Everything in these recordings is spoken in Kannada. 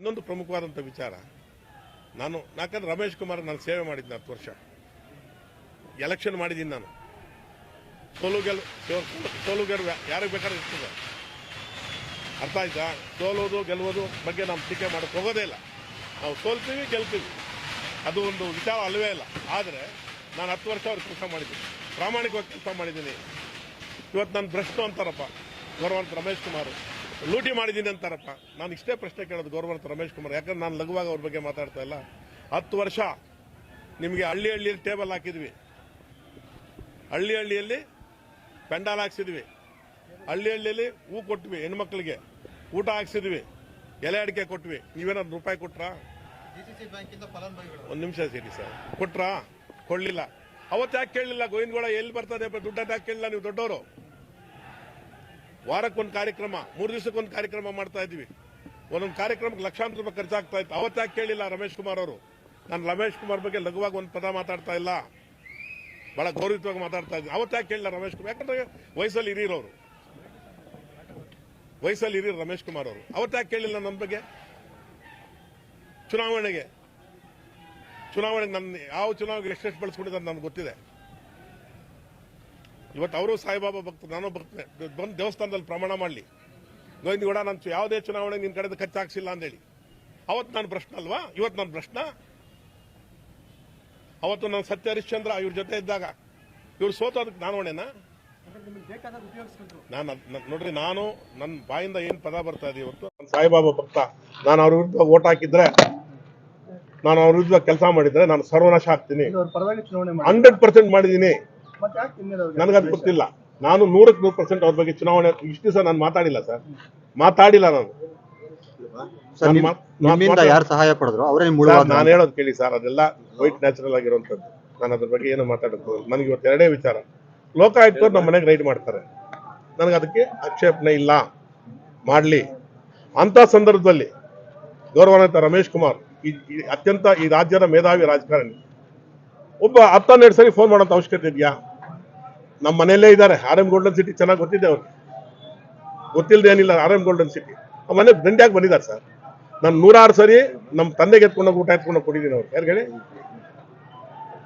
ಇನ್ನೊಂದು ಪ್ರಮುಖವಾದಂಥ ವಿಚಾರ, ಯಾಕಂದ್ರೆ ರಮೇಶ್ ಕುಮಾರ್ ನಾನು ಸೇವೆ ಮಾಡಿದ್ದೀನಿ 10 ವರ್ಷ, ಎಲೆಕ್ಷನ್ ಮಾಡಿದ್ದೀನಿ ನಾನು. ಸೋಲು ಗೆಲುವು ಯಾರಿಗೆ ಬೇಕಾದ್ರೂ ಇರ್ತದೆ, ಅರ್ಥ ಆಯ್ತಾ? ಸೋಲೋದು ಗೆಲ್ಲುವುದು ಬಗ್ಗೆ ನಾವು ಟೀಕೆ ಮಾಡೋಕ್ಕೆ ಹೋಗೋದೇ ಇಲ್ಲ. ನಾವು ಸೋಲ್ತೀವಿ ಗೆಲ್ತೀವಿ, ಅದು ಒಂದು ವಿಚಾರ ಅಲ್ಲವೇ ಇಲ್ಲ. ಆದರೆ ನಾನು 10 ವರ್ಷ ಅವ್ರಿಗೆ ಕೆಲಸ ಮಾಡಿದ್ದೀನಿ, ಪ್ರಾಮಾಣಿಕವಾಗಿ ಕೆಲಸ ಮಾಡಿದ್ದೀನಿ. ಇವತ್ತು ನಾನು ಭ್ರಷ್ಟು ಅಂತಾರಪ್ಪ ಗೌರವಾನ್ವಿತ ರಮೇಶ್ ಕುಮಾರ್, ಲೂಟಿ ಮಾಡಿದ್ದೀನಿ ಅಂತಾರಪ್ಪ. ನಾನು ಇಷ್ಟೇ ಪ್ರಶ್ನೆ ಕೇಳೋದು ಗೌರವಾನ್ವಿತ ರಮೇಶ್ ಕುಮಾರ್, ಯಾಕಂದ್ರೆ ನಾನು ಲಘುವಾಗಿ ಅವ್ರ ಬಗ್ಗೆ ಮಾತಾಡ್ತಾ ಇಲ್ಲ. 10 ವರ್ಷ ನಿಮಗೆ ಹಳ್ಳಿಯಲ್ಲಿ ಟೇಬಲ್ ಹಾಕಿದ್ವಿ, ಹಳ್ಳಿಯಲ್ಲಿ ಪೆಂಡಾಲ್ ಹಾಕ್ಸಿದ್ವಿ, ಹಳ್ಳಿಯಲ್ಲಿ ಹೂ ಕೊಟ್ವಿ, ಹೆಣ್ಮಕ್ಳಿಗೆ ಊಟ ಹಾಕ್ಸಿದ್ವಿ, ಎಲೆ ಅಡಿಕೆ ಕೊಟ್ವಿ. ನೀವೇನಾದ್ರು ರೂಪಾಯಿ ಕೊಟ್ರಾ? ಒಂದು ನಿಮಿಷ ಸೇರಿ ಸರ್, ಕೊಟ್ರಾ? ಕೊಡ್ಲಿಲ್ಲ. ಅವತ್ತು ಯಾಕೆ ಕೇಳಲಿಲ್ಲ? ಗೋವಿಂದಗೌಡ ಎಲ್ಲಿ ಬರ್ತದೆ ದುಡ್ಡು ಯಾಕೆ ಕೇಳಲಿಲ್ಲ? ನೀವು ದೊಡ್ಡವರು. ವಾರಕ್ಕೊಂದು ಕಾರ್ಯಕ್ರಮ, 3 ದಿವಸಕ್ಕೊಂದು ಕಾರ್ಯಕ್ರಮ ಮಾಡ್ತಾ ಇದ್ವಿ, ಒಂದೊಂದು ಕಾರ್ಯಕ್ರಮಕ್ಕೆ ಲಕ್ಷಾಂತರ ರೂಪಾಯಿ ಖರ್ಚಾಗ್ತಾ ಇತ್ತು. ಅವತ್ತು ಯಾಕೆ ಕೇಳಲಿಲ್ಲ ರಮೇಶ್ ಕುಮಾರ್ ಅವರು? ನಾನು ರಮೇಶ್ ಕುಮಾರ್ ಬಗ್ಗೆ ಲಘುವಾಗಿ ಒಂದು ಪದ ಮಾತಾಡ್ತಾ ಇಲ್ಲ, ಬಹಳ ಗೌರವಯುತವಾಗಿ ಮಾತಾಡ್ತಾ ಇದ್ದೀನಿ. ಅವತ್ತು ಯಾಕೆ ಕೇಳಿಲ್ಲ ರಮೇಶ್ ಕುಮಾರ್? ಯಾಕಂದ್ರೆ ವಯಸ್ಸಲ್ಲಿ ಹಿರಿಯರವರು, ರಮೇಶ್ ಕುಮಾರ್ ಅವರು. ಅವತ್ತು ಯಾಕೆ ಕೇಳಿಲ್ಲ ನನ್ನ ಬಗ್ಗೆ? ಚುನಾವಣೆಗೆ ನನ್ನ ಯಾವ ಚುನಾವಣೆಗೆ ಎಷ್ಟೆಷ್ಟು ಬಳಸ್ಕೊಂಡಿದ್ದಾರೆ ನನಗೆ ಗೊತ್ತಿದೆ. ಇವತ್ತು ಅವರು ಸಾಯಿಬಾಬಾ ಭಕ್ತರು, ನಾನು ಭಕ್ತನೆ. ಬಂದು ದೇವಸ್ಥಾನದಲ್ಲಿ ಪ್ರಮಾಣ ಮಾಡಲಿ, ಗೋವಿಂದಗೌಡ ನಾನು ಯಾವುದೇ ಚುನಾವಣೆ ನಿನ್ನ ಕಡೆದು ಖರ್ಚಾಗಿಸಿಲ್ಲ ಅಂದೇಳಿ. ಅವತ್ತು ನಾನು ಪ್ರಶ್ನೆ ಅಲ್ವಾ? ಇವತ್ತು ನಾನು ಪ್ರಶ್ನೆ. ಅವತ್ತು ನಾನು ಸತ್ಯ ಹರಿಶ್ಚಂದ್ರ ಇವ್ರ ಜೊತೆ ಇದ್ದಾಗ ಇವ್ರು ಸೋತೋದಕ್ಕೆ ನಾನು ಹೊಣೆನಾ? ನೋಡ್ರಿ, ನಾನು ನನ್ನ ಬಾಯಿಂದ ಏನ್ ಪದ ಬರ್ತಾ ಇದೆ ಇವತ್ತು, ಸಾಯಿಬಾಬಾ ಭಕ್ತ. ನಾನು ಅವ್ರ ವಿರುದ್ಧ ಓಟ್ ಹಾಕಿದ್ರೆ, ನಾನು ಅವ್ರ ವಿರುದ್ಧ ಕೆಲಸ ಮಾಡಿದ್ರೆ ನಾನು ಸರ್ವನಾಶ ಆಗ್ತೀನಿ. 100% ಮಾಡಿದ್ದೀನಿ. ನನಗದು ಗೊತ್ತಿಲ್ಲ. ನಾನು 100% ಅವ್ರ ಬಗ್ಗೆ ಚುನಾವಣೆ ಇಷ್ಟು ದಿವಸ ನಾನು ಮಾತಾಡಿಲ್ಲ ಸರ್, ಮಾತಾಡಿಲ್ಲ ನಾನು. ಯಾರು ಸಹಾಯ ಪಡೆದ್ರು ಅವರೇ? ನಾನು ಹೇಳೋದು ಕೇಳಿ ಸರ್, ಅದೆಲ್ಲ ವೈಟ್ ನ್ಯಾಚುರಲ್ ಆಗಿರುವಂತದ್ದು. ನಾನು ಅದ್ರ ಬಗ್ಗೆ ಏನು ಮಾತಾಡೋದು ನನಗೆ ಇವತ್ತು ಎರಡೇ ವಿಚಾರ. ಲೋಕಾಯುಕ್ತರು ನಮ್ಮ ಮನೆಗೆ ರೈಡ್ ಮಾಡ್ತಾರೆ, ನನಗೆ ಅದಕ್ಕೆ ಆಕ್ಷೇಪಣೆ ಇಲ್ಲ, ಮಾಡಲಿ. ಅಂತ ಸಂದರ್ಭದಲ್ಲಿ ಗೌರವಾನ್ವಿತ ರಮೇಶ್ ಕುಮಾರ್ ಅತ್ಯಂತ ಈ ರಾಜ್ಯದ ಮೇಧಾವಿ ರಾಜಕಾರಣಿ ಒಬ್ಬ 10-12 ಸರಿ ಫೋನ್ ಮಾಡೋಂಥ ಅವಶ್ಯಕತೆ ಇದೆಯಾ? ನಮ್ಮ ಮನೆಯಲ್ಲೇ ಇದ್ದಾರೆ. RM ಗೋಲ್ಡನ್ ಸಿಟಿ ಚೆನ್ನಾಗಿ ಗೊತ್ತಿದೆ ಅವ್ರಿಗೆ, ಗೊತ್ತಿಲ್ಲದೆ ಏನಿಲ್ಲ. RM ಗೋಲ್ಡನ್ ಸಿಟಿ ಆ ಮನೆ ದಂಡ್ಯಾಗಿ ಬಂದಿದ್ದಾರೆ ಸರ್. ನಾನು 106 ಸರಿ ನಮ್ಮ ತಂದೆಗೆ ಎತ್ಕೊಂಡೋಗಿ ಊಟ ಎತ್ಕೊಂಡೋಗಿ ಕೊಟ್ಟಿದ್ದೀನಿ ಅವ್ರು. ಯಾರು ಹೇಳಿ?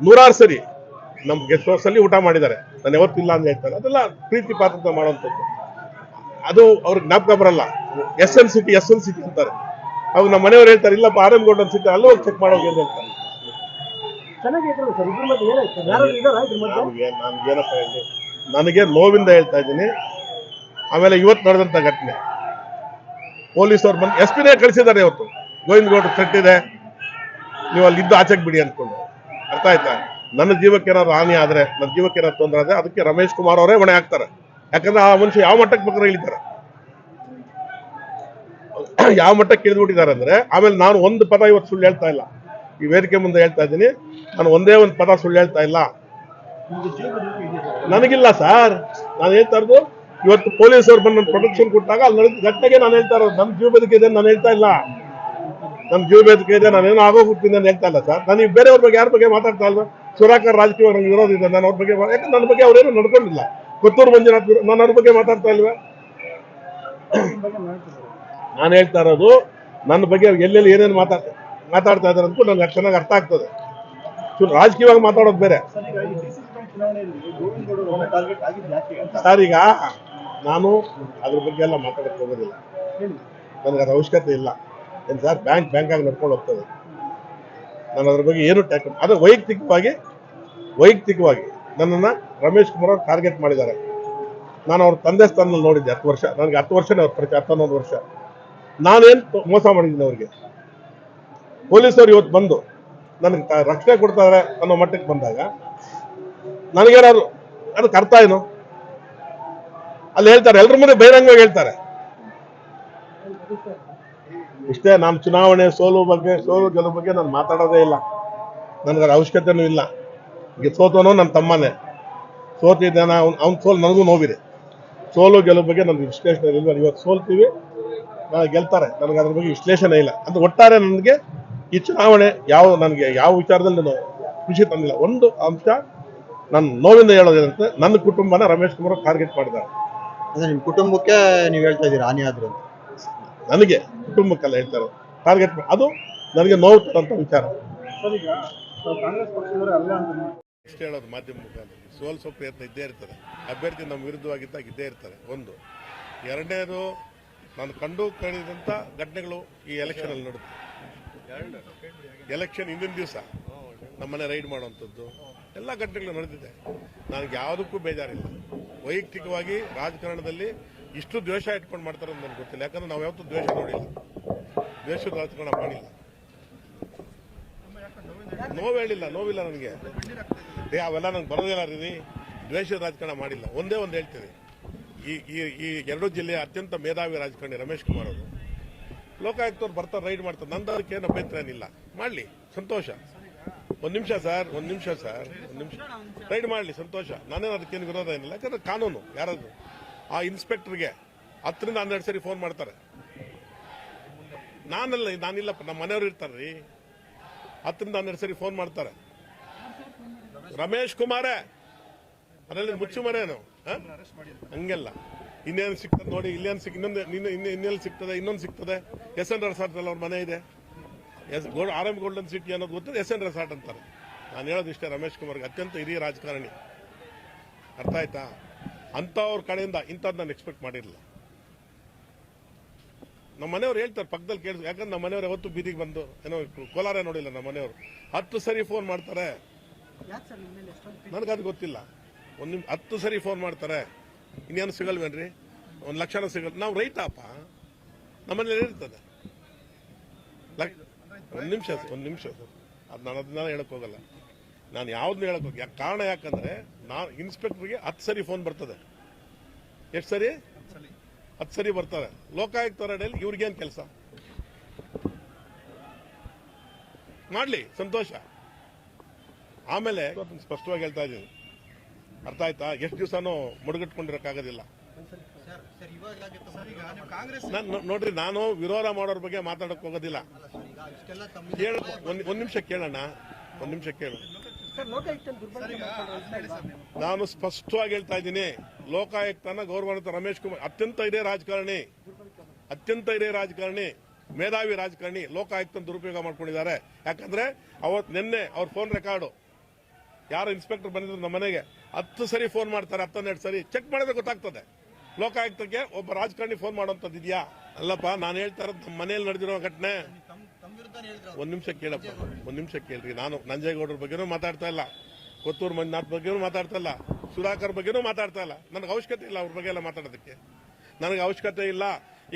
106 ಸರಿ ನಮ್ಮ ಗೆಸ್ಟ್ ಹೌಸ್ ಅಲ್ಲಿ ಊಟ ಮಾಡಿದ್ದಾರೆ. ನಾನು ಯಾವತ್ತಿಲ್ಲ ಅಂತ ಹೇಳ್ತಾರೆ. ಅದೆಲ್ಲ ಪ್ರೀತಿ ಪಾತ್ರತೆ ಮಾಡುವಂಥದ್ದು. ಅದು ಅವ್ರಿಗೆ ಜ್ಞಾಪಕ ಬರಲ್ಲ. SN ಸಿಟಿ ಅಂತಾರೆ. ಅವಾಗ ನಮ್ಮ ಮನೆಯವ್ರು ಹೇಳ್ತಾರೆ, ಇಲ್ಲಪ್ಪ RM ಗೋಲ್ಡನ್ ಸಿಟಿ ಅಲ್ಲೂ ಹೋಗಿ ಚೆಕ್ ಮಾಡೋದು ಏನು ಹೇಳ್ತಾರೆ. ಏನಪ್ಪ ಹೇಳಿ, ನನಗೆ ನೋವಿಂದ ಹೇಳ್ತಾ ಇದ್ದೀನಿ. ಆಮೇಲೆ ಇವತ್ತು ನಡೆದಂತ ಘಟನೆ, ಪೊಲೀಸರು ಬಂದು SP ಕಳಿಸಿದ್ದಾರೆ. ಇವತ್ತು ಗೋವಿಂದಗೌಡ ಥ್ರೆಟ್ ಇದೆ, ನೀವು ಅಲ್ಲಿ ಇದ್ದು ಆಚೆಗೆ ಬಿಡಿ ಅಂದ್ಕೊಂಡು. ಅರ್ಥ ಆಯ್ತಾ? ನನ್ನ ಜೀವಕ್ಕೆ ಏನಾದ್ರು ಹಾನಿ ಆದ್ರೆ, ನನ್ನ ಜೀವಕ್ಕೆ ಏನಾದ್ರು ತೊಂದರೆ ಆದ್ರೆ ಅದಕ್ಕೆ ರಮೇಶ್ ಕುಮಾರ್ ಅವರೇ ಹೊಣೆ ಹಾಕ್ತಾರೆ. ಯಾಕಂದ್ರೆ ಆ ಮನುಷ್ಯ ಯಾವ ಮಟ್ಟಕ್ಕೆ ಬೇಕಾದ್ರೆ ಇಳಿತಾರೆ, ಯಾವ ಮಟ್ಟಕ್ಕೆ ಇಳಿದ್ಬಿಟ್ಟಿದ್ದಾರೆ ಅಂದ್ರೆ. ಆಮೇಲೆ ನಾನು ಒಂದು ಪದ ಇವತ್ತು ಸುಳ್ಳು ಹೇಳ್ತಾ ಇಲ್ಲ, ಈ ವೇದಿಕೆ ಮುಂದೆ ಹೇಳ್ತಾ ಇದ್ದೀನಿ. ನಾನು ಒಂದೇ ಒಂದು ಪದ ಸುಳ್ಳು ಹೇಳ್ತಾ ಇಲ್ಲ. ನನಗಿಲ್ಲ ಸರ್, ನಾನು ಹೇಳ್ತಾ ಇರೋದು ಇವತ್ತು ಪೊಲೀಸರು ಬಂದು ನನ್ನ ಪ್ರೊಟೆಕ್ಷನ್ ಕೊಟ್ಟಾಗ ಅಲ್ಲಿ ನಡೆದ ಘಟನೆಗೆ ನಾನು ಹೇಳ್ತಾ ಇರೋದು. ನನ್ನ ಜೀವ ಬದುಕಿದೆ ಇದೆ ನಾನು ಹೇಳ್ತಾ ಇಲ್ಲ, ನನ್ನ ಜೀವ ಬದುಕಿದೆ ಇದೆ, ನಾನೇನೋ ಆಗೋಗ್ಬಿಡ್ತೀನಿ ಅಂತ ಹೇಳ್ತಾ ಇಲ್ಲ ಸರ್. ನಾನು ಬೇರೆಯವ್ರ ಬಗ್ಗೆ ಯಾರ ಬಗ್ಗೆ ಮಾತಾಡ್ತಾ ಇಲ್ವಾ? ಸುರಾಕರ್ ರಾಜಕೀಯ ನನಗೆ ವಿರೋಧಿದೆ, ನಾನು ಅವ್ರ ಬಗ್ಗೆ. ಯಾಕಂದ್ರೆ ನನ್ನ ಬಗ್ಗೆ ಅವ್ರೇನು ನಡ್ಕೊಂಡಿಲ್ಲ. ಕೊತ್ತೂರು ಮಂಜುನಾಥ್ ನಾನು ಅವ್ರ ಬಗ್ಗೆ ಮಾತಾಡ್ತಾ ಇಲ್ವಾ? ನಾನು ಹೇಳ್ತಾ ಇರೋದು ನನ್ನ ಬಗ್ಗೆ ಎಲ್ಲೆಲ್ಲಿ ಏನೇನು ಮಾತಾಡ್ತಾ ಇದ್ದಾರೆ ಅಂತ ನನಗೆ ಚೆನ್ನಾಗಿ ಅರ್ಥ ಆಗ್ತದೆ. ರಾಜಕೀಯವಾಗಿ ಮಾತಾಡೋದು ಬೇರೆ ಸರ್. ಈಗ ನಾನು ಅದ್ರ ಬಗ್ಗೆ ಎಲ್ಲ ಮಾತಾಡಕ್ಕೆ ಹೋಗೋದಿಲ್ಲ, ನನಗೆ ಅದ್ರ ಅವಶ್ಯಕತೆ ಇಲ್ಲ. ಏನು ಸರ್, ಬ್ಯಾಂಕ್ ಆಗಿ ನಡ್ಕೊಂಡು ಹೋಗ್ತದೆ. ನಾನು ಅದ್ರ ಬಗ್ಗೆ ಏನು ಅದು ವೈಯಕ್ತಿಕವಾಗಿ ನನ್ನನ್ನು ರಮೇಶ್ ಕುಮಾರ್ ಅವರು ಟಾರ್ಗೆಟ್ ಮಾಡಿದ್ದಾರೆ. ನಾನು ಅವ್ರ ತಂದೆ ಸ್ಥಾನದಲ್ಲಿ ನೋಡಿದ್ದೆ 10 ವರ್ಷ. ನನಗೆ 10 ವರ್ಷನೇ ಅವ್ರ ಪರಿಚಯ, 11 ವರ್ಷ. ನಾನೇನು ಮೋಸ ಮಾಡಿದ್ದೀನಿ ಅವರಿಗೆ? ಪೊಲೀಸರು ಇವತ್ತು ಬಂದು ನನಗೆ ರಕ್ಷಣೆ ಕೊಡ್ತಾರೆ ಅನ್ನೋ ಮಟ್ಟಕ್ಕೆ ಬಂದಾಗ ನನಗೇನಾದ್ರು ಅದಕ್ಕೆ ಅರ್ಥ ಏನು? ಅಲ್ಲಿ ಹೇಳ್ತಾರೆ, ಎಲ್ಲರ ಮುಂದೆ ಬಹಿರಂಗವಾಗಿ ಹೇಳ್ತಾರೆ. ಇಷ್ಟೇ. ನಾನು ಚುನಾವಣೆ ಸೋಲು ಗೆಲುವು ಬಗ್ಗೆ ನಾನು ಮಾತಾಡೋದೇ ಇಲ್ಲ, ನನಗೆ ಅವಶ್ಯಕತೆನೂ ಇಲ್ಲ. ಈಗ ಸೋತವನು ನನ್ನ ತಮ್ಮನೇ, ಸೋತಿದ್ದಾನ ಅವ್ನ ಸೋಲು ನನಗೂ ನೋವಿದೆ. ಸೋಲು ಗೆಲುವು ಬಗ್ಗೆ ನನಗೆ ವಿಶ್ಲೇಷಣೆ ಇಲ್ಲ. ಇವತ್ತು ಸೋಲ್ತೀವಿ, ನಾನು ಗೆಲ್ತಾರೆ, ನನಗೆ ಅದ್ರ ಬಗ್ಗೆ ವಿಶ್ಲೇಷಣೆ ಇಲ್ಲ. ಅಂದ್ರೆ ಒಟ್ಟಾರೆ ನನಗೆ ಈ ಚುನಾವಣೆ ನನಗೆ ಯಾವ ವಿಚಾರದಲ್ಲಿ ನಾನು ಖುಷಿ ತಂದಿಲ್ಲ. ಒಂದು ಅಂಶ ನಾನು ನೋವಿಂದ ಹೇಳೋದೇನಂತೆ, ನನ್ನ ಕುಟುಂಬನ ರಮೇಶ್ ಕುಮಾರ್ ಟಾರ್ಗೆಟ್ ಮಾಡಿದ್ದಾರೆ. ನಿಮ್ ಕುಟುಂಬಕ್ಕೆ ನೀವು ಹೇಳ್ತಾ ಇದ್ದೀರಾ ಹಾನಿ ಆದ್ರು? ನನಗೆ ಕುಟುಂಬಕ್ಕೆಲ್ಲ ಹೇಳ್ತಾರೆ. ಟಾರ್ಗೆಟ್ ಅದು ನನಗೆ ನೋವು ತರಂತ ವಿಚಾರ. ಸರ್, ಈಗ ಕಾಂಗ್ರೆಸ್ ಪಕ್ಷದವರೇ ಅಲ್ಲ ಅಂತ ಇಷ್ಟು ಹೇಳೋದು ಮಾಧ್ಯಮ ಮುಖಾಂತರ ಸೋಲಿಸೋ ಪ್ರಯತ್ನ ಇದ್ದೇ ಇರ್ತದೆ. ಅಭ್ಯರ್ಥಿ ನಮ್ಮ ವಿರುದ್ಧವಾಗಿದ್ದಾಗ ಇದ್ದೇ ಇರ್ತಾರೆ. ಒಂದು ಎರಡನೇದು ನಾನು ಕಂಡು ಕೇಳಿದಂಥ ಘಟನೆಗಳು ಈ ಎಲೆಕ್ಷನಲ್ಲಿ ನಡೆದು ಎಲೆಕ್ಷನ್ ಹಿಂದಿನ ದಿವಸ ನಮ್ಮನೆ ರೈಡ್ ಮಾಡುವಂಥದ್ದು ಎಲ್ಲ ಘಟನೆಗಳು ನಡೆದಿದೆ. ನನಗೆ ಯಾವುದಕ್ಕೂ ಬೇಜಾರಿಲ್ಲ. ವೈಯಕ್ತಿಕವಾಗಿ ರಾಜಕಾರಣದಲ್ಲಿ ಇಷ್ಟು ದ್ವೇಷ ಇಟ್ಕೊಂಡು ಮಾಡ್ತಾರೆ ಅಂತ ನನಗೆ ಗೊತ್ತಿಲ್ಲ. ಯಾಕಂದ್ರೆ ನಾವು ಯಾವತ್ತೂ ದ್ವೇಷ ನೋಡಿಲ್ಲ, ದ್ವೇಷದ ರಾಜಕಾರಣ ಮಾಡಿಲ್ಲ. ನೋವಿಲ್ಲ ನನಗೆ. ಅವೆಲ್ಲ ನಂಗೆ ಬರೋದಿಲ್ಲ ರೀ. ದ್ವೇಷದ ರಾಜಕಾರಣ ಮಾಡಿಲ್ಲ. ಒಂದೇ ಒಂದು ಹೇಳ್ತೀನಿ, ಈ ಎರಡು ಜಿಲ್ಲೆಯ ಅತ್ಯಂತ ಮೇಧಾವಿ ರಾಜಕಾರಣಿ ರಮೇಶ್ ಕುಮಾರ್ ಅವರು ಲೋಕಾಯುಕ್ತವ್ರು ಬರ್ತಾರೆ, ರೈಡ್ ಮಾಡ್ತಾರೆ. ನಂದು ಅದಕ್ಕೆ ಏನು ಅಭ್ಯಂತರ ಏನಿಲ್ಲ, ಮಾಡಲಿ, ಸಂತೋಷ. ಒಂದು ನಿಮಿಷ ಸರ್, ರೈಡ್ ಮಾಡಲಿ, ಸಂತೋಷ. ನಾನೇನು ಅದಕ್ಕೇನು ವಿರೋಧ ಏನಿಲ್ಲ. ಯಾಕಂದ್ರೆ ಕಾನೂನು. ಯಾರಾದ್ರು ಆ ಇನ್ಸ್ಪೆಕ್ಟರ್ಗೆ 10 ರಿಂದ 12 ಸರಿ ಫೋನ್ ಮಾಡ್ತಾರೆ. ನಾನಿಲ್ಲಪ್ಪ, ನಮ್ಮ ಮನೆಯವರು ಇರ್ತಾರೆ ರೀ. 10 ರಿಂದ 12 ಸರಿ ಫೋನ್ ಮಾಡ್ತಾರೆ. ರಮೇಶ್ ಕುಮಾರೇ ಅದರಲ್ಲಿ ಮುಚ್ಚು ಮರೇನು ಹಂಗೆಲ್ಲ. ಇನ್ನೇನು ಸಿಗ್ತದೆ ನೋಡಿ, ಇಲ್ಲೇನು ಇನ್ನೆಲ್ಲಿ ಸಿಗ್ತದೆ, ಇನ್ನೊಂದು ಸಿಗ್ತದೆ. SN ರೆಸಾರ್ಟ್ ಅವ್ರ ಮನೆ ಇದೆ. RM ಗೋಲ್ಡನ್ ಸಿಟಿ ಅನ್ನೋದು ಗೊತ್ತಿದೆ, SN ರೆಸಾರ್ಟ್ ಅಂತಾರೆ. ನಾನು ಹೇಳೋದು ಇಷ್ಟೇ, ರಮೇಶ್ ಕುಮಾರ್ಗೆ ಅತ್ಯಂತ ಹಿರಿಯ ರಾಜಕಾರಣಿ, ಅರ್ಥ ಆಯ್ತಾ? ಅಂಥವ್ರ ಕಡೆಯಿಂದ ಇಂಥದ್ದು ನಾನು ಎಕ್ಸ್ಪೆಕ್ಟ್ ಮಾಡಿರಲಿಲ್ಲ. ನಮ್ಮ ಮನೆಯವ್ರು ಹೇಳ್ತಾರೆ ಪಕ್ಕದಲ್ಲಿ ಕೇಳಿಸ್. ಯಾಕಂದ್ರೆ ನಮ್ಮ ಮನೆಯವ್ರು ಯಾವತ್ತು ಬೀದಿಗೆ ಬಂದು ಏನೋ ಕೋಲಾರ ನೋಡಿಲ್ಲ. ನಮ್ಮ ಮನೆಯವರು 10 ಸರಿ ಫೋನ್ ಮಾಡ್ತಾರೆ. ನನಗದು ಗೊತ್ತಿಲ್ಲ. 10 ಸರಿ ಫೋನ್ ಮಾಡ್ತಾರೆ. ಇನ್ನೇನು ಸಿಗಲ್ವೇನ್ರಿ? 1 ಲಕ್ಷನೂ ಸಿಗಲ್. ನಾವು ರೈತಪ್ಪ, ನಮ್ಮನೇಲಿ ಇರ್ತದೆ. ಒಂದು ನಿಮಿಷ ಸರ್, ಅದು ನಾನು ಅದನ್ನ ಹೇಳಕ್ ಹೋಗಲ್ಲ. ನಾನು ಯಾವ್ದನ್ನ ಹೇಳಕ್ ಹೋಗಿ ಕಾರಣ ಯಾಕಂದ್ರೆ ನಾನು ಇನ್ಸ್ಪೆಕ್ಟರ್ಗೆ 10 ಸರಿ ಫೋನ್ ಬರ್ತದೆ. ಎಷ್ಟು ಸರಿ? 10 ಸರಿ ಬರ್ತಾರೆ. ಲೋಕಾಯುಕ್ತ ಅಡಿಯಲ್ಲಿ ಇವ್ರಿಗೇನು ಕೆಲಸ? ಮಾಡ್ಲಿ, ಸಂತೋಷ. ಆಮೇಲೆ ಸ್ಪಷ್ಟವಾಗಿ ಹೇಳ್ತಾ ಇದ್ದೀನಿ, ಅರ್ಥ ಆಯ್ತಾ? ಎಷ್ಟು ದಿವಸನೂ ಮುಡುಗಟ್ಕೊಂಡಿರಕ್ಕಾಗೋದಿಲ್ಲ. ನೋಡ್ರಿ, ನಾನು ವಿರೋಧ ಮಾಡೋರ ಬಗ್ಗೆ ಮಾತಾಡಕ್ ಹೋಗೋದಿಲ್ಲ. ಒಂದ್ ನಿಮಿಷ ಕೇಳೋಣ, ಕೇಳು. ನಾನು ಸ್ಪಷ್ಟವಾಗಿ ಹೇಳ್ತಾ ಇದ್ದೀನಿ, ಲೋಕಾಯುಕ್ತನ ಗೌರವಾನ್ವಿತ ರಮೇಶ್ ಕುಮಾರ್ ಅತ್ಯಂತ ಹಿರಿಯ ರಾಜಕಾರಣಿ, ಮೇಧಾವಿ ರಾಜಕಾರಣಿ. ಲೋಕಾಯುಕ್ತನ ದುರುಪಯೋಗ ಮಾಡ್ಕೊಂಡಿದ್ದಾರೆ. ಯಾಕಂದ್ರೆ ನಿನ್ನೆ ಅವ್ರ ಫೋನ್ ರೆಕಾರ್ಡು, ಯಾರು ಇನ್ಸ್ಪೆಕ್ಟರ್ ಬಂದಿದ್ರು ನಮ್ಮ ಮನೆಗೆ 10 ಸರಿ ಫೋನ್ ಮಾಡ್ತಾರೆ. 12 ಸರಿ ಚೆಕ್ ಮಾಡಿದ್ರೆ ಗೊತ್ತಾಗ್ತದೆ. ಲೋಕಾಯುಕ್ತಕ್ಕೆ ಒಬ್ಬ ರಾಜಕಾರಣಿ ಫೋನ್ ಮಾಡುವಂಥದ್ದು ಇದೆಯಾ? ಅಲ್ಲಪ್ಪ, ನಾನು ಹೇಳ್ತಾ ಇರೋದು ನಮ್ಮ ಮನೆಯಲ್ಲಿ ನಡೆದಿರೋ ಘಟನೆ. ಒಂದ್ ನಿಮಿಷ ಕೇಳ್ರಿ. ನಾನು ನಂಜೇಗೌಡರ ಬಗ್ಗೆನೂ ಮಾತಾಡ್ತಾ ಇಲ್ಲ, ಕೊತ್ತೂರು ಮಂಜುನಾಥ್ ಬಗ್ಗೆನೂ ಮಾತಾಡ್ತಾ ಇಲ್ಲ, ಸುಧಾಕರ್ ಬಗ್ಗೆನೂ ಮಾತಾಡ್ತಾ ಇಲ್ಲ. ನನಗೆ ಅವಶ್ಯಕತೆ ಇಲ್ಲ ಅವ್ರ ಬಗ್ಗೆ ಎಲ್ಲ ಮಾತಾಡೋದಕ್ಕೆ, ನನಗೆ ಅವಶ್ಯಕತೆ ಇಲ್ಲ.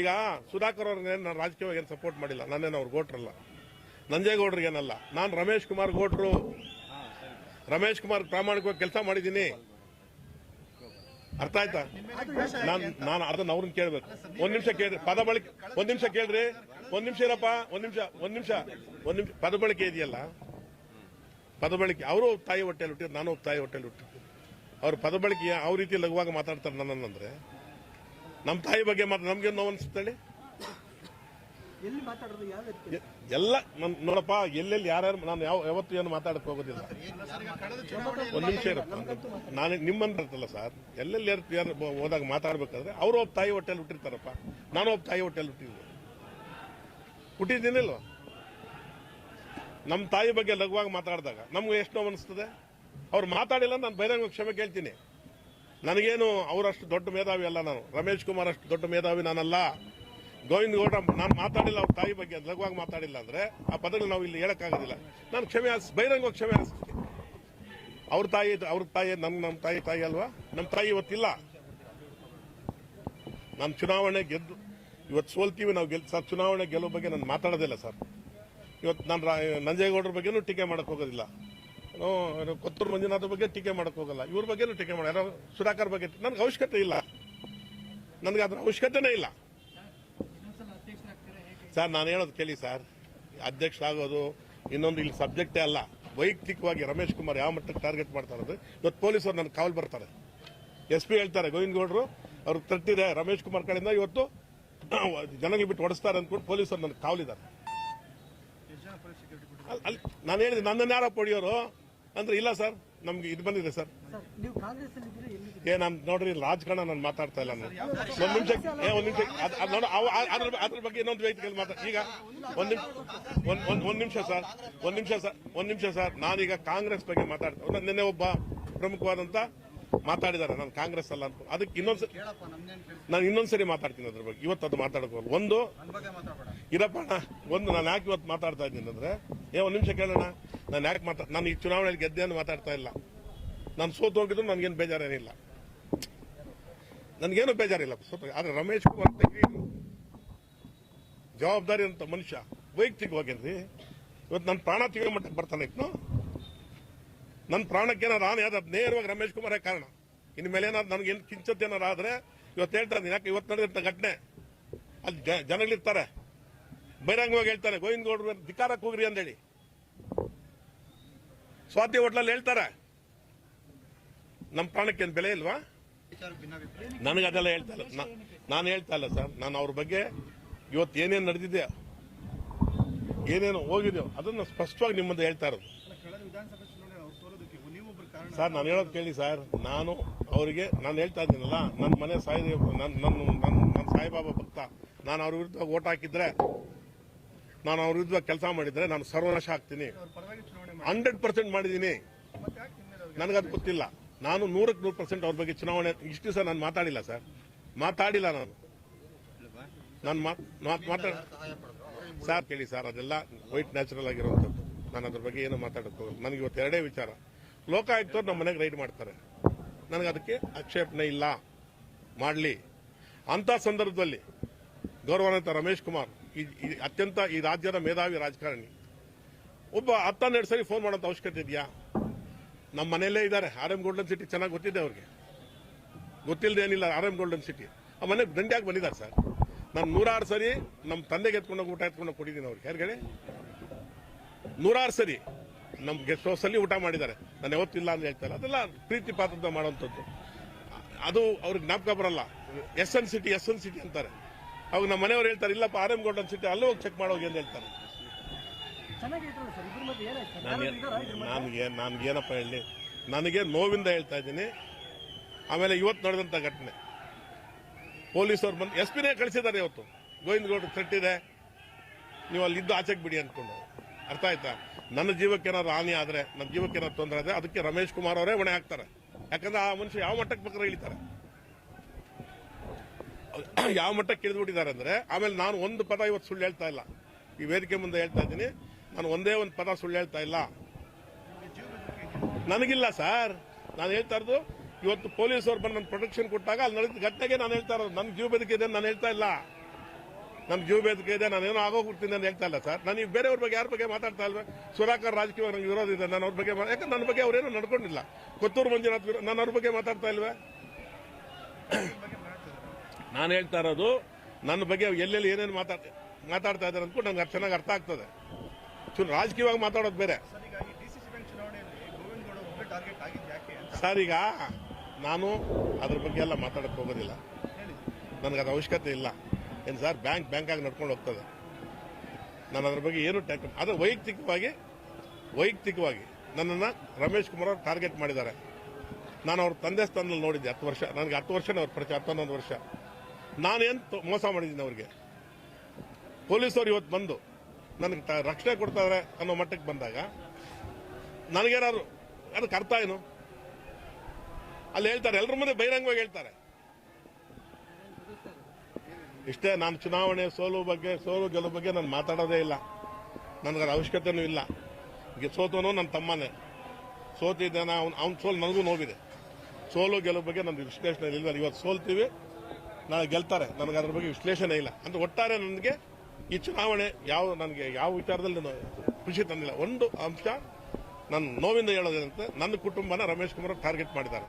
ಈಗ ಸುಧಾಕರ್ ಅವ್ರಿಗೆ ನಾನು ರಾಜಕೀಯವಾಗಿ ಏನು ಸಪೋರ್ಟ್ ಮಾಡಿಲ್ಲ. ನಾನೇನು ಅವ್ರು ಗೋಟ್ರಲ್ಲ, ನಂಜೇಗೌಡರಿಗೇನಲ್ಲ. ನಾನು ರಮೇಶ್ ಕುಮಾರ್ ಗೋಟ್ರು. ರಮೇಶ್ ಕುಮಾರ್ ಪ್ರಾಮಾಣಿಕವಾಗಿ ಕೆಲಸ ಮಾಡಿದ್ದೀನಿ, ಅರ್ಥ ಆಯ್ತಾ? ನಾನು ಅದನ್ನ ಅವ್ರನ್ನ ಕೇಳ್ಬೇಕು. ಒಂದ್ ನಿಮಿಷ ಕೇಳ್ರಿ, ಪದ ಬಳಕೆ. ಒಂದ್ ನಿಮಿಷ ಕೇಳ್ರಿ, ಒಂದ್ ನಿಮಿಷ ಇರಪ್ಪ, ಒಂದ್ ನಿಮಿಷ. ಪದ ಬಳಕೆ ಇದೆಯಲ್ಲ, ಪದ ಬಳಕೆ. ಅವರು ತಾಯಿ ಹೊಟ್ಟೆಯಲ್ಲಿ ಹುಟ್ಟಿದ್ರು, ನಾನು ತಾಯಿ ಹೊಟ್ಟೆಯಲ್ಲಿ ಹುಟ್ಟಿದ್ದು. ಅವ್ರ ಪದ ಬಳಕೆ ಯಾವ ರೀತಿ ಲಘುವಾಗಿ ಮಾತಾಡ್ತಾರೆ ನನ್ನಂದ್ರೆ, ನಮ್ಮ ತಾಯಿ ಬಗ್ಗೆ ನಮ್ಗೆ ನೋವು ಅನ್ಸುತ್ತೇಳಿ ಎಲ್ಲ. ನೋಡಪ್ಪ, ಎಲ್ಲೆಲ್ಲಿ ಯಾರ್ಯಾರು ನಾನು ಯಾವತ್ತು ಏನು ಮಾತಾಡಕ್ ಹೋಗೋದಿಲ್ಲ. ಒಂದ್ ನಿಮಿಷ ಇರಪ್ಪ. ನಾನು ನಿಮ್ಮಂತ ಇರ್ತಲ್ಲ ಸರ್, ಎಲ್ಲೆಲ್ಲಿ ಯಾರು ಹೋದಾಗ ಮಾತಾಡ್ಬೇಕಾದ್ರೆ ಅವರು ಒಬ್ಬ ತಾಯಿ ಹೊಟ್ಟೆಯಲ್ಲಿ ಹುಟ್ಟಿರ್ತಾರಪ್ಪ. ನಾನು ಒಬ್ಬ ತಾಯಿ ಹೊಟ್ಟೆಯಲ್ಲಿ ಹುಟ್ಟಿದ್ದೀನಿಲ್ವ? ನಮ್ಮ ತಾಯಿ ಬಗ್ಗೆ ಲಘುವಾಗಿ ಮಾತಾಡಿದಾಗ ನಮ್ಗೆ ಎಷ್ಟು ನೋವು ಅನಿಸ್ತದೆ. ಅವ್ರು ಮಾತಾಡಿಲ್ಲ, ನಾನು ಬಹಿರಂಗ ಕ್ಷಮೆ ಕೇಳ್ತೀನಿ. ನನಗೇನು ಅವರಷ್ಟು ದೊಡ್ಡ ಮೇಧಾವಿ ಅಲ್ಲ ನಾನು. ರಮೇಶ್ ಕುಮಾರ್ ಅಷ್ಟು ದೊಡ್ಡ ಮೇಧಾವಿ ನಾನಲ್ಲ. ಗೋವಿಂದ ಗೌಡ ನಾನು ಮಾತಾಡಿಲ್ಲ ಅವ್ರ ತಾಯಿ ಬಗ್ಗೆ ಲಘುವಾಗಿ ಮಾತಾಡಿಲ್ಲ ಅಂದ್ರೆ ಆ ಪದಗಳು ನಾವು ಇಲ್ಲಿ ಹೇಳಕ್ಕಾಗೋದಿಲ್ಲ. ನಾನು ಬಹಿರಂಗವಾಗಿ ಕ್ಷಮೆ ಹಾರಿಸ್ತೀನಿ. ಅವ್ರ ತಾಯಿ ನಮ್ಮ ತಾಯಿ ಅಲ್ವಾ? ನಮ್ಮ ತಾಯಿ ಇವತ್ತಿಲ್ಲ. ನಾನು ಚುನಾವಣೆ ಗೆದ್ದು ಇವತ್ತು ಸೋಲ್ತೀವಿ, ನಾವು ಸರ್ ಚುನಾವಣೆ ಗೆಲ್ಲೋ ಬಗ್ಗೆ ನಾನು ಮಾತಾಡೋದಿಲ್ಲ ಸರ್. ಇವತ್ತು ನಾನು ನಂಜೇಗೌಡರ ಬಗ್ಗೆನೂ ಟೀಕೆ ಮಾಡಕ್ ಹೋಗೋದಿಲ್ಲ, ಕೊತ್ತೂರು ಮಂಜುನಾಥ್ ಬಗ್ಗೆ ಟೀಕೆ ಮಾಡಕ್ ಹೋಗಲ್ಲ, ಇವ್ರ ಬಗ್ಗೆನೂ ಟೀಕೆ ಮಾಡ. ಯಾರೋ ಸುಧಾಕರ್ ಬಗ್ಗೆ ನನಗೆ ಅವಶ್ಯಕತೆ ಇಲ್ಲ, ನನಗೆ ಅದ್ರ ಅವಶ್ಯಕತೆನೇ ಇಲ್ಲ ಸರ್. ನಾನು ಹೇಳೋದು ಕೇಳಿ ಸರ್, ಅಧ್ಯಕ್ಷರಾಗೋದು ಇನ್ನೊಂದು ಇಲ್ಲಿ ಸಬ್ಜೆಕ್ಟೇ ಅಲ್ಲ. ವೈಯಕ್ತಿಕವಾಗಿ ರಮೇಶ್ ಕುಮಾರ್ ಯಾವ ಮಟ್ಟಕ್ಕೆ ಟಾರ್ಗೆಟ್ ಮಾಡ್ತಾ ಇರೋದು. ಇವತ್ತು ಪೊಲೀಸರು ನನ್ನ ಕಾವಲು ಬರ್ತಾರೆ, SP ಹೇಳ್ತಾರೆ ಗೋವಿಂದ ಗೌಡರು ಅವ್ರಿಗೆ ತಟ್ಟಿದೆ ರಮೇಶ್ ಕುಮಾರ್ ಕಡೆಯಿಂದ ಇವತ್ತು ಜನಗಳು ಬಿಟ್ಟು ಹೊಡಿಸ್ತಾರೆ ಅಂದ್ಕೊಂಡು ಪೊಲೀಸರು ನನ್ನ ಕಾವಲಿದ್ದಾರೆ. ಅಲ್ಲಿ ನಾನು ಹೇಳಿದೆ, ನನ್ನನ್ನು ಯಾರಪ್ಪ ಹೊಡಿಯೋರು ಅಂದ್ರೆ, ಇಲ್ಲ ಸರ್ ನಮ್ಗೆ ಇದು ಬಂದಿದೆ ಸರ್, ಸರ್ ನೀವು ಕಾಂಗ್ರೆಸ್ ಅಲ್ಲಿ ಇದ್ರೆ ಎಲ್ಲಿ ನಾನು ನೋಡ್ರಿ ರಾಜಕಾರಣ ನಾನು ಮಾತಾಡ್ತಾ ಇಲ್ಲ ನಾನು ಒಂದ್ ನಿಮಿಷ ಅದ್ರ ಬಗ್ಗೆ ಇನ್ನೊಂದು ವೇದಿಕೆಯಲ್ಲಿ ಈಗ ಒಂದ್ ನಿಮಿಷ ಸರ್ ನಾನೀಗ ಕಾಂಗ್ರೆಸ್ ಬಗ್ಗೆ ಮಾತಾಡ್ತಾ ನಿನ್ನೆ ಒಬ್ಬ ಪ್ರಮುಖವಾದಂತ ಮಾತಾಡಿದ್ದಾರೆ ನಾನು ಕಾಂಗ್ರೆಸ್ ಅಲ್ಲ ಅಂತ ಅದಕ್ಕೆ ನಾನು ಇನ್ನೊಂದ್ಸರಿ ಮಾತಾಡ್ತೀನಿ ಅದ್ರ ಬಗ್ಗೆ ಇವತ್ತು ಅದು ಮಾತಾಡೋದು ಒಂದು ಇರಪ್ಪ ಒಂದು ನಾನು ಯಾಕೆ ಇವತ್ತು ಮಾತಾಡ್ತಾ ಇದ್ದೀನಿ ಅಂದ್ರೆ ಒಂದ್ ನಿಮಿಷ ಕೇಳೋಣ ನಾನು ಯಾಕೆ ನಾನು ಈ ಚುನಾವಣೆಯಲ್ಲಿ ಗೆದ್ದೆ ಅಂತ ಮಾತಾಡ್ತಾ ಇಲ್ಲ ನಾನು ಸೋತು ಹೋಗಿದ್ರು ನನಗೇನು ಬೇಜಾರೇನಿಲ್ಲ ನನಗೇನು ಬೇಜಾರಿಲ್ಲ ಸೋತು ಆದ್ರೆ ರಮೇಶ್ ಕುಮಾರ್ ಜವಾಬ್ದಾರಿ ಅಂತ ಮನುಷ್ಯ ವೈಯಕ್ತಿಕವಾಗೇನ್ರಿ ಇವತ್ತು ನನ್ನ ಪ್ರಾಣ ತೆಗೆಯೋ ಮಟ್ಟಕ್ಕೆ ಬರ್ತಾನೆ ಇತ್ತು ನನ್ನ ಪ್ರಾಣಕ್ಕೇನಾರು ನಾನು ಯಾವ್ದು ನೇರವಾಗಿ ರಮೇಶ್ ಕುಮಾರೇ ಕಾರಣ ಇನ್ನು ಮೇಲೆ ಏನಾದ್ರು ನನಗೇನು ಕಿಂಚತ್ ಏನಾರು ಆದ್ರೆ ಇವತ್ತು ಹೇಳ್ತಾ ಇದ್ದೀನಿ ಯಾಕೆ ಇವತ್ತು ನಡೆದಂತ ಘಟನೆ ಅಲ್ಲಿ ಜನಗಳಿರ್ತಾರೆ ಬಹಿರಂಗವಾಗಿ ಹೇಳ್ತಾರೆ ಗೋವಿಂದ ಗೌಡ್ರು ಧಿಕಾರಕ್ಕೆ ಹೋಗ್ರಿ ಅಂತೇಳಿ ಸ್ವಾತಿ ಹೋಟ್ಲಲ್ಲಿ ಹೇಳ್ತಾರೆ ನಮ್ಮ ಪ್ರಾಣಕ್ಕೇನು ಬೆಲೆ ಇಲ್ವಾ ನನಗೆ ಅದೆಲ್ಲ ಹೇಳ್ತಾ ಇಲ್ಲ ನಾನು ಹೇಳ್ತಾ ಇಲ್ಲ ಸರ್ ನಾನು ಅವ್ರ ಬಗ್ಗೆ ಇವತ್ತು ಏನೇನು ನಡೆದಿದೆ ಏನೇನು ಹೋಗಿದೆಯೋ ಅದನ್ನು ಸ್ಪಷ್ಟವಾಗಿ ನಿಮ್ಮ ಮುಂದೆ ಹೇಳ್ತಾ ಇರೋದು ಕಳೆದ ವಿಧಾನಸಭೆ ಚುನಾವಣೆ ಅವ್ರು ಸೋಲೋದಕ್ಕೆ ನೀವೊಬ್ರು ಕಾರಣ. ಸರ್ ನಾನು ಹೇಳೋದು ಕೇಳಿ ಸರ್ ನಾನು ಅವರಿಗೆ ನಾನು ಹೇಳ್ತಾ ಇದ್ದೀನಲ್ಲ ನನ್ನ ಮನೆ ನನ್ನ ಸಾಯಿಬಾಬಾ ಭಕ್ತ ನಾನು ಅವ್ರ ವಿರುದ್ಧ ಓಟ್ ಹಾಕಿದ್ರೆ ನಾನು ಅವ್ರ ವಿರುದ್ಧ ಕೆಲಸ ಮಾಡಿದ್ರೆ ನಾನು ಸರ್ವನಾಶ ಆಗ್ತೀನಿ ಅವ್ರ ಪರವಾಗಿ ಚುನಾವಣೆ 100% ಮಾಡಿದ್ದೀನಿ ಮತ್ತೆ ಯಾಕೆ ಹಿಂದೆ ನನಗದು ಗೊತ್ತಿಲ್ಲ ನಾನು 100% ಅವ್ರ ಬಗ್ಗೆ ಚುನಾವಣೆ ಇಷ್ಟು ಸರ್ ನಾನು ಮಾತಾಡಿಲ್ಲ ಸರ್ ಮಾತಾಡಿಲ್ಲ ನಾನು ಮಾತಾಡ ಸರ್ ಕೇಳಿ ಸರ್ ಅದೆಲ್ಲ ವೈಟ್ ನ್ಯಾಚುರಲ್ ಆಗಿರುವಂಥದ್ದು ನಾನು ಅದ್ರ ಬಗ್ಗೆ ಏನು ಮಾತಾಡೋದು ನನಗೆ ಇವತ್ತು ಎರಡೇ ವಿಚಾರ ಲೋಕಾಯುಕ್ತವ್ರು ನಮ್ಮ ಮನೆಗೆ ರೈಡ್ ಮಾಡ್ತಾರೆ ನನಗೆ ಅದಕ್ಕೆ ಆಕ್ಷೇಪಣೆ ಇಲ್ಲ ಮಾಡಲಿ ಅಂತ ಸಂದರ್ಭದಲ್ಲಿ ಗೌರವಾನ್ವಿತ ರಮೇಶ್ ಕುಮಾರ್ ಅತ್ಯಂತ ಈ ರಾಜ್ಯದ ಮೇಧಾವಿ ರಾಜಕಾರಣಿ ಒಬ್ಬ 12 ಸರಿ ಫೋನ್ ಮಾಡೋಂಥ ಅವಶ್ಯಕತೆ ಇದೆಯಾ ನಮ್ಮ ಮನೆಯಲ್ಲೇ ಇದ್ದಾರೆ RM ಗೋಲ್ಡನ್ ಸಿಟಿ ಚೆನ್ನಾಗಿ ಗೊತ್ತಿದೆ ಅವ್ರಿಗೆ ಗೊತ್ತಿಲ್ಲದೆ ಏನಿಲ್ಲ RM ಗೋಲ್ಡನ್ ಸಿಟಿ ಆ ಮನೆಗೆ ದಂಡ್ಯಾಗಿ ಬಂದಿದ್ದಾರೆ ಸರ್ ನಾನು 106 ಸರಿ ನಮ್ಮ ತಂದೆಗೆ ಎತ್ಕೊಂಡೋಗಿ ಊಟ ಎತ್ಕೊಂಡೋಗಿ ಕೊಟ್ಟಿದ್ದೀನಿ ಅವ್ರಿಗೆ ಯಾರಿಗಡೆ 106 ಸರಿ ನಮ್ಮ ಗೆಸ್ಟ್ ಹೌಸ್ ಅಲ್ಲಿ ಊಟ ಮಾಡಿದ್ದಾರೆ ನಾನು ಯಾವತ್ತಿಲ್ಲ ಅಂತ ಹೇಳ್ತಾರೆ ಅದೆಲ್ಲ ಪ್ರೀತಿ ಪಾತ್ರದ ಮಾಡುವಂಥದ್ದು ಅದು ಅವ್ರಿಗೆ ಜ್ಞಾಪಕ ಬರಲ್ಲ SN ಸಿಟಿ ಅಂತಾರೆ ಅವಾಗ ನಮ್ಮ ಮನೆಯವ್ರು ಹೇಳ್ತಾರೆ ಇಲ್ಲಪ್ಪ RM ಗೋಲ್ಡನ್ ಸಿಟಿ ಅಲ್ಲೂ ಹೋಗಿ ಚೆಕ್ ಮಾಡೋಗಿ ಅಂತ ಹೇಳ್ತಾರೆ ಚೆನ್ನಾಗಿದ್ರು ಸರ್ ಇದ್ರ ಮಧ್ಯೆ ಏನಾಯ್ತು ನನಗೇನಪ್ಪ ಹೇಳಿ ನನಗೆ ನೋವಿಂದ ಹೇಳ್ತಾ ಇದ್ದೀನಿ ಆಮೇಲೆ ಇವತ್ತು ನಡೆದಂತ ಘಟನೆ ಪೊಲೀಸರು ಬಂದು SP-ನೇ ಕಳಿಸಿದ್ದಾರೆ ಇವತ್ತು ಗೋವಿಂದ ಗೌಡ್ರು ಥ್ರೆಟ್ ಇದೆ ನೀವು ಅಲ್ಲಿದ್ದು ಆಚೆಗೆ ಬಿಡಿ ಅಂದ್ಕೊಂಡು ಅರ್ಥ ಆಯ್ತಾ ನನ್ನ ಜೀವಕ್ಕೆ ಏನಾದ್ರು ಹಾನಿ ಆದ್ರೆ ನನ್ನ ಜೀವಕ್ಕೆ ಏನಾದ್ರು ತೊಂದರೆ ಆದ್ರೆ ಅದಕ್ಕೆ ರಮೇಶ್ ಕುಮಾರ್ ಅವರೇ ಹೊಣೆ ಹಾಕ್ತಾರೆ ಯಾಕಂದ್ರೆ ಆ ಮನುಷ್ಯ ಯಾವ ಮಟ್ಟಕ್ಕೆ ಬೇಕಾದ್ರೆ ಇಳಿತಾರೆ ಯಾವ ಮಟ್ಟಕ್ಕೆ ಇಳಿದ್ಬಿಟ್ಟಿದ್ದಾರೆ ಅಂದ್ರೆ ಆಮೇಲೆ ನಾನು ಒಂದು ಪದ ಇವತ್ತು ಸುಳ್ಳು ಹೇಳ್ತಾ ಇಲ್ಲ ಈ ವೇದಿಕೆ ಮುಂದೆ ಹೇಳ್ತಾ ಇದ್ದೀನಿ ನಾನು ಒಂದೇ ಒಂದು ಪದ ಸುಳ್ಳು ಹೇಳ್ತಾ ಇಲ್ಲ ನನಗಿಲ್ಲ ಸರ್ ನಾನು ಹೇಳ್ತಾ ಇರೋದು ಇವತ್ತು ಪೊಲೀಸರು ಬಂದು ನನ್ನ ಪ್ರೊಟೆಕ್ಷನ್ ಕೊಟ್ಟಾಗ ಅಲ್ಲಿ ನಡೆದ ಘಟನೆಗೆ ನಾನು ಹೇಳ್ತಾ ಇರೋದು ನನ್ನ ಜೀವ ಬದುಕಿದೆ ಇದೆ ನಾನು ಹೇಳ್ತಾ ಇಲ್ಲ ನನ್ನ ಜೀವ ಬದುಕಿದೆ ಇದೆ ನಾನೇನೋ ಆಗೋಗ್ಬಿಡ್ತೀನಿ ಅಂತ ಹೇಳ್ತಾ ಇಲ್ಲ ಸರ್ ನಾನು ಈಗ ಬೇರೆಯವ್ರ ಬಗ್ಗೆ ಯಾರ ಬಗ್ಗೆ ಮಾತಾಡ್ತಾ ಇಲ್ವೇ ಸುಧಾಕರ್ ರಾಜಕೀಯ ನಂಗೆ ವಿರೋಧ ಇದೆ ನಾನು ಅವ್ರ ಬಗ್ಗೆ ಯಾಕಂದ್ರೆ ನನ್ನ ಬಗ್ಗೆ ಅವ್ರೇನೋ ನಡ್ಕೊಂಡಿಲ್ಲ ಕೊತ್ತೂರು ಮಂಜುನಾಥ್ ನಾನು ಅವ್ರ ಬಗ್ಗೆ ಮಾತಾಡ್ತಾ ಇಲ್ವೇ ನಾನು ಹೇಳ್ತಾ ಇರೋದು ನನ್ನ ಬಗ್ಗೆ ಎಲ್ಲೆಲ್ಲಿ ಏನೇನು ಮಾತಾಡ್ತಾ ಇದ್ದಾರೆ ಅಂದ್ಕೊಂಡು ನಂಗೆ ಚೆನ್ನಾಗಿ ಅರ್ಥ ಆಗ್ತದೆ ರಾಜಕೀಯವಾಗಿ ಮಾತಾಡೋದು ಬೇರೆ ಸರ್ ಈಗ ಈ DCC ಬ್ಯಾಂಕ್ ಚುನಾವಣೆಯಲ್ಲಿ ಗೋವಿಂದ ಗೌಡ ಒಬ್ಬ ಟಾರ್ಗೆಟ್ ಆಗಿದ್ದು ಯಾಕೆ ಅಂತ ಸರ್ ಈಗ ನಾನು ಅದ್ರ ಬಗ್ಗೆ ಎಲ್ಲ ಮಾತಾಡಕ್ಕೆ ಹೋಗೋದಿಲ್ಲ ನನಗೆ ಅದು ಅವಶ್ಯಕತೆ ಇಲ್ಲ ಏನು ಸರ್ ಬ್ಯಾಂಕ್ ಆಗಿ ನಡ್ಕೊಂಡು ಹೋಗ್ತದೆ ನಾನು ಅದ್ರ ಬಗ್ಗೆ ಏನು ಅದು ವೈಯಕ್ತಿಕವಾಗಿ ನನ್ನನ್ನು ರಮೇಶ್ ಕುಮಾರ್ ಅವರು ಟಾರ್ಗೆಟ್ ಮಾಡಿದ್ದಾರೆ ನಾನು ಅವ್ರ ತಂದೆ ಸ್ಥಾನದಲ್ಲಿ ನೋಡಿದ್ದೆ 10 ವರ್ಷ ನನಗೆ 10 ವರ್ಷನೇ ಅವ್ರ ಪರಿಚಯ 11 ವರ್ಷ ನಾನೇನು ಮೋಸ ಮಾಡಿದ್ದೀನಿ ಅವ್ರಿಗೆ ಪೊಲೀಸರು ಇವತ್ತು ಬಂದು ನನಗೆ ರಕ್ಷಣೆ ಕೊಡ್ತಾರೆ ಅನ್ನೋ ಮಟ್ಟಕ್ಕೆ ಬಂದಾಗ ನನಗೇನಾದ್ರು ಅದಕ್ಕೆ ಅರ್ಥ ಏನು ಅಲ್ಲಿ ಹೇಳ್ತಾರೆ ಎಲ್ಲರ ಮುಂದೆ ಬಹಿರಂಗವಾಗಿ ಹೇಳ್ತಾರೆ ಇಷ್ಟೇ ನಾನು ಚುನಾವಣೆ ಸೋಲು ಗೆಲುವು ಬಗ್ಗೆ ನಾನು ಮಾತಾಡೋದೇ ಇಲ್ಲ ನನಗದ ಅವಶ್ಯಕತೆನೂ ಇಲ್ಲ ಈಗ ಸೋತವನು ನನ್ನ ತಮ್ಮನೇ ಸೋತಿದ್ದಾನೆ ಅವ್ನ ಸೋಲು ನನಗೂ ನೋವಿದೆ ಸೋಲು ಗೆಲುವು ಬಗ್ಗೆ ನನ್ನ ವಿಶ್ಲೇಷಣೆ ಇಲ್ಲ ಇವತ್ತು ಸೋಲ್ತೀವಿ ನಾಳೆ ಗೆಲ್ತಾರೆ ನನಗೆ ಅದ್ರ ಬಗ್ಗೆ ವಿಶ್ಲೇಷಣೆ ಇಲ್ಲ ಅಂದ್ರೆ ಒಟ್ಟಾರೆ ನನಗೆ ಈ ಚುನಾವಣೆ ನನಗೆ ಯಾವ ವಿಚಾರದಲ್ಲಿ ಖುಷಿ ತಂದಿಲ್ಲ ಒಂದು ಅಂಶ ನನ್ನ ನೋವಿಂದ ಹೇಳೋದೇನಂತೆ ನನ್ನ ಕುಟುಂಬನ ರಮೇಶ್ ಕುಮಾರ್ ಟಾರ್ಗೆಟ್ ಮಾಡಿದ್ದಾರೆ